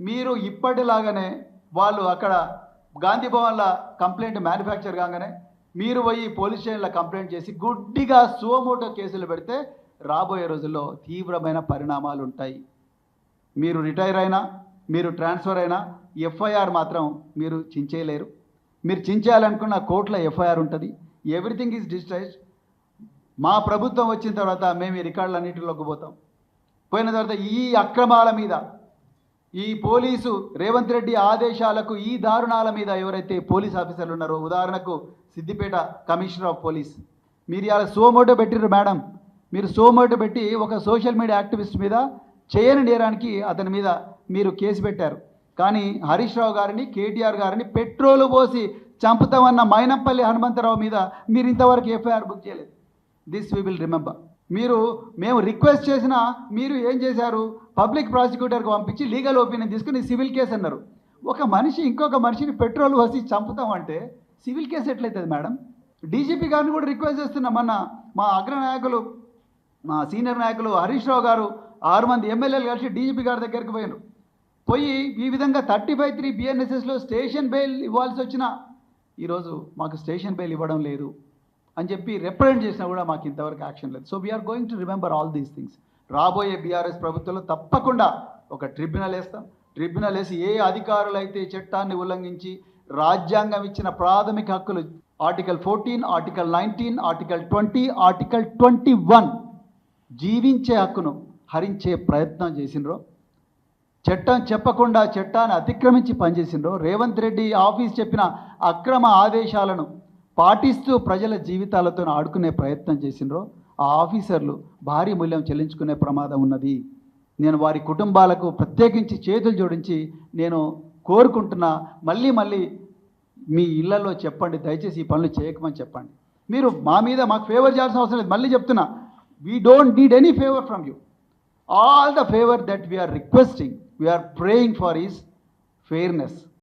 మీరు ఇప్పటిలాగానే వాళ్ళు అక్కడ గాంధీ భవన్ల కంప్లైంట్ మ్యానుఫ్యాక్చర్ కాగానే మీరు పోయి పోలీస్ స్టేషన్లో కంప్లైంట్ చేసి గుడ్డిగా సుమోటో కేసులు పెడితే రాబోయే రోజుల్లో తీవ్రమైన పరిణామాలు ఉంటాయి. మీరు రిటైర్ అయినా, మీరు ట్రాన్స్ఫర్ అయినా ఎఫ్ఐఆర్ మాత్రం మీరు చించేయలేరు. మీరు చించేయాలనుకున్న కోర్టులో ఎఫ్ఐఆర్ ఉంటుంది. Everything is digitised. మా ప్రభుత్వం వచ్చిన తర్వాత మేము ఈ రికార్డులన్నింటిలోకి పోతాం. పోయిన తర్వాత ఈ అక్రమాల మీద, ఈ పోలీసు రేవంత్ రెడ్డి ఆదేశాలకు ఈ దారుణాల మీద ఎవరైతే పోలీస్ ఆఫీసర్లు ఉన్నారో, ఉదాహరణకు సిద్దిపేట కమిషనర్ ఆఫ్ పోలీస్, మీరు ఇలా సోమోటో పెట్టిర్రు మేడం. మీరు సోమోటో పెట్టి ఒక సోషల్ మీడియా యాక్టివిస్ట్ మీద చేయని నేరానికి అతని మీద మీరు కేసు పెట్టారు. కానీ హరీష్ రావు గారిని, కేటీఆర్ గారిని పెట్రోలు పోసి చంపుతామన్న మైనంపల్లి హనుమంతరావు మీద మీరు ఇంతవరకు ఎఫ్ఐఆర్ బుక్ చేయలేదు. This we will remember. మేము రిక్వెస్ట్ చేసినా మీరు ఏం చేశారు? పబ్లిక్ ప్రాసిక్యూటర్కి పంపించి లీగల్ ఒపీనియన్ తీసుకుని సివిల్ కేసు అన్నారు. ఒక మనిషి ఇంకొక మనిషిని పెట్రోల్ పోసి చంపుతామంటే సివిల్ కేసు ఎట్లయితుంది మేడం? డీజీపీ గారిని కూడా రిక్వెస్ట్ చేస్తున్నాం. మా అగ్ర నాయకులు, మా సీనియర్ నాయకులు హరీష్ రావు గారు 6 మంది ఎమ్మెల్యేలు కలిసి డీజీపీ గారి దగ్గరికి పోయి ఈ విధంగా 35(3) BNSSలో స్టేషన్ బెయిల్ ఇవ్వాల్సి వచ్చినా ఈరోజు మాకు స్టేషన్ బెయిల్ ఇవ్వడం లేదు అని చెప్పి రిప్రజెంట్ చేసినా కూడా మాకు ఇంతవరకు యాక్షన్ లేదు. So we're going to remember all these things. రాబోయే బీఆర్ఎస్ ప్రభుత్వంలో తప్పకుండా ఒక ట్రిబ్యునల్ వేస్తాం. ట్రిబ్యునల్ వేసి ఏ అధికారులైతే చట్టాన్ని ఉల్లంఘించి రాజ్యాంగం ఇచ్చిన ప్రాథమిక హక్కులు ఆర్టికల్ 14, ఆర్టికల్ 19, ఆర్టికల్ 20, ఆర్టికల్ 21 జీవించే హక్కును హరించే ప్రయత్నం చేసినరో, చట్టం చెప్పకుండా చట్టాన్ని అతిక్రమించి పనిచేసినరో, రేవంత్ రెడ్డి ఆఫీస్ చెప్పిన అక్రమ ఆదేశాలను పాటిస్తూ ప్రజల జీవితాలతో ఆడుకునే ప్రయత్నం చేసినరో, ఆ ఆఫీసర్లు భారీ మూల్యం చెల్లించుకునే ప్రమాదం ఉన్నది. నేను వారి కుటుంబాలకు ప్రత్యేకించి చేతులు జోడించి నేను కోరుకుంటున్నా, మళ్ళీ మీ ఇళ్లలో చెప్పండి, దయచేసి ఈ పనులు చేయకమని చెప్పండి. మీరు మాకు ఫేవర్ చేయాల్సిన అవసరం లేదు. మళ్ళీ చెప్తున్నా, we don't need any favour from you. All the favour that we're requesting, we're praying for is fairness.